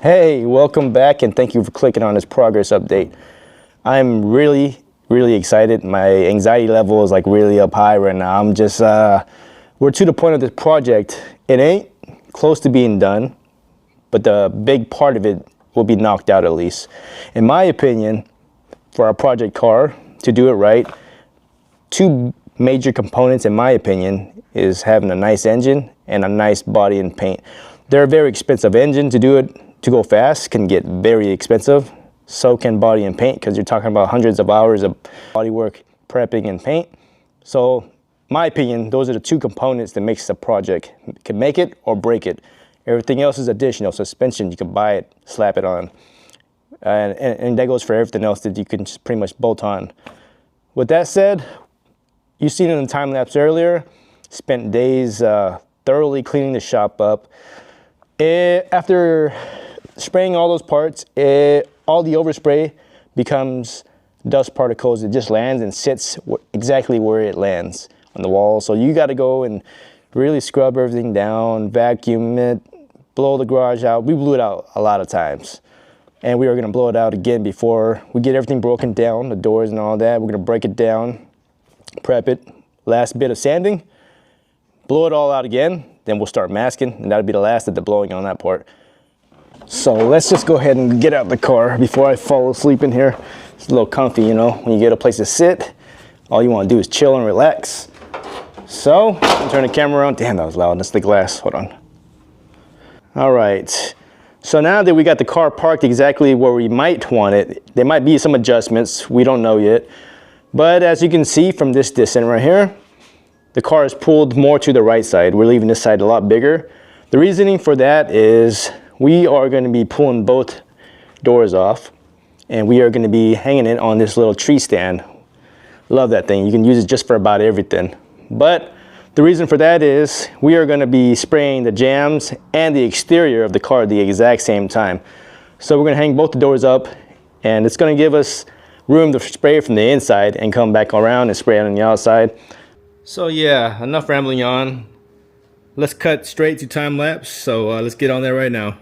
Hey, welcome back and thank you for clicking on this progress update. I'm really excited. My anxiety level is like really up high right now. I'm just, we're to the point of this project. It ain't close to being done, but the big part of it will be knocked out at least. In my opinion, for our project car, to do it right, two major components in my opinion is having a nice engine and a nice body and paint. They're a very expensive engine to do it. To go fast can get very expensive. So can body and paint, because you're talking about hundreds of hours of body work, prepping and paint. So my opinion, those are the two components that makes the project. It can make it or break it. Everything else is additional. Suspension, you can buy it, slap it on. And that goes for everything else that you can just pretty much bolt on. With that said, you've seen it in the time lapse earlier. Spent days thoroughly cleaning the shop up. After spraying all those parts, all the overspray becomes dust particles. It just lands and sits exactly where it lands on the wall. So you got to go and really scrub everything down, vacuum it, blow the garage out. We blew it out a lot of times. And we are going to blow it out again before we get everything broken down, the doors and all that. We're going to break it down, prep it, last bit of sanding, blow it all out again. Then we'll start masking, and that'll be the last of the blowing on that part. So let's just go ahead and get out the car before I fall asleep in here. It's a little comfy, you know, when you get a place to sit, all you want to do is chill and relax. So, I'll turn the camera around. Damn, that was loud. That's the glass. Hold on. All right. So now that we got the car parked exactly where we might want it, there might be some adjustments. We don't know yet. But as you can see from this distance right here, the car is pulled more to the right side. We're leaving this side a lot bigger. The reasoning for that is we are going to be pulling both doors off, and we are going to be hanging it on this little tree stand. Love that thing. You can use it just for about everything. But the reason for that is we are going to be spraying the jambs and the exterior of the car at the exact same time. So we're going to hang both the doors up, and it's going to give us room to spray from the inside and come back around and spray it on the outside. So yeah, enough rambling on. Let's cut straight to time lapse. So let's get on there right now.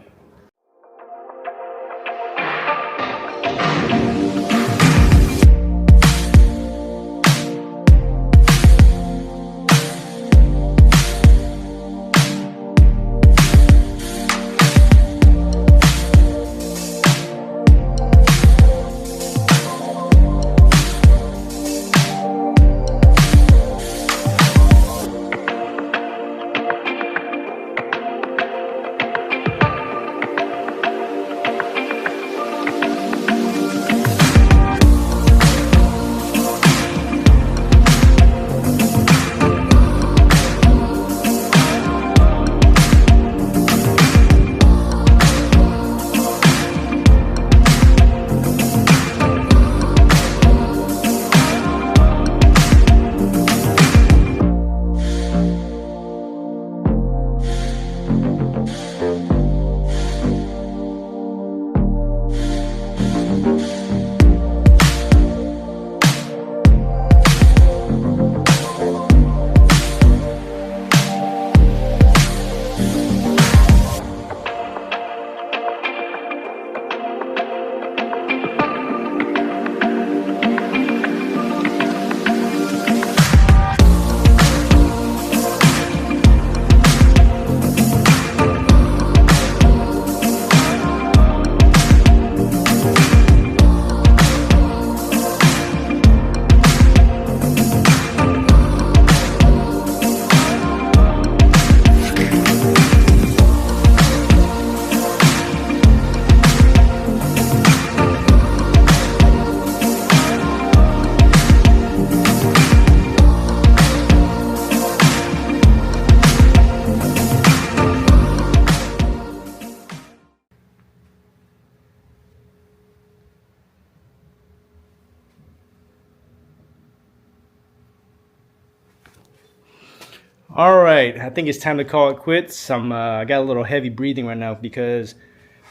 All right, I think it's time to call it quits. I got a little heavy breathing right now because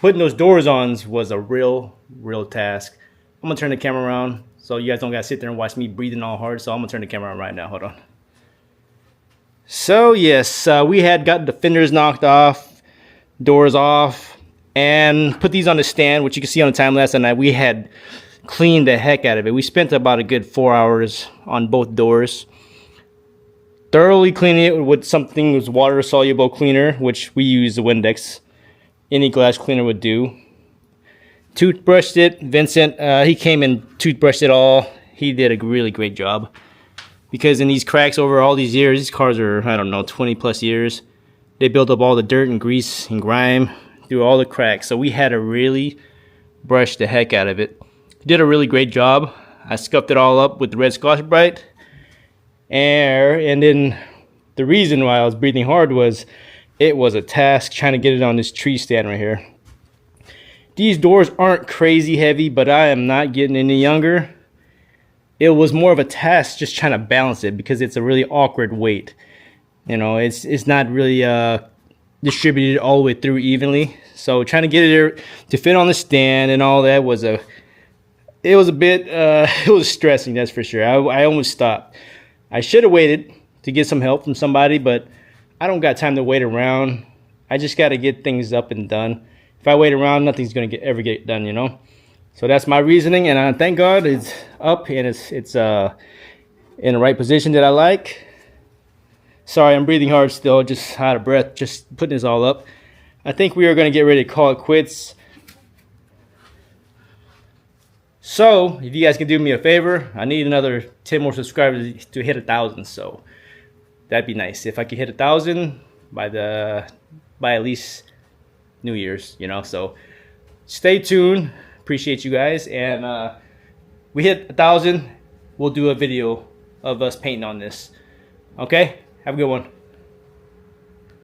putting those doors on was a real task. I'm gonna turn the camera around so you guys don't gotta sit there and watch me breathing all hard. So I'm gonna turn the camera on right now. Hold on. So yes, we had got the fenders knocked off, doors off, and put these on the stand, which you can see on the time lapse. And we had cleaned the heck out of it. We spent about a good 4 hours on both doors, thoroughly cleaning it with something was water soluble cleaner, which we use the Windex. Any glass cleaner would do. Toothbrushed it. Vincent, he came and toothbrushed it all. He did a really great job, because in these cracks over all these years, these cars are, I don't know, 20 plus years, they built up all the dirt and grease and grime through all the cracks. So we had to really brush the heck out of it. He did a really great job. I scuffed it all up with the red Scotch-Brite air, and then the reason why I was breathing hard was it was a task trying to get it on this tree stand right here. These doors aren't crazy heavy, but I am not getting any younger. It was more of a task just trying to balance it, because it's a really awkward weight. You know, it's not really distributed all the way through evenly. So trying to get it to fit on the stand and all that was it was a bit it was stressing, that's for sure. I almost stopped. I should have waited to get some help from somebody, but I don't got time to wait around. I just got to get things up and done. If I wait around, nothing's gonna ever get done, you know. So that's my reasoning, and thank God it's up and it's in the right position that I like. Sorry, I'm breathing hard still, just out of breath, just putting this all up. I think we are gonna get ready to call it quits. So if you guys can do me a favor, I need another 10 more subscribers to hit 1,000. So that'd be nice if I could hit 1,000 by at least New Year's, you know. So stay tuned. Appreciate you guys, and we hit 1,000, we'll do a video of us painting on this. Okay, have a good one.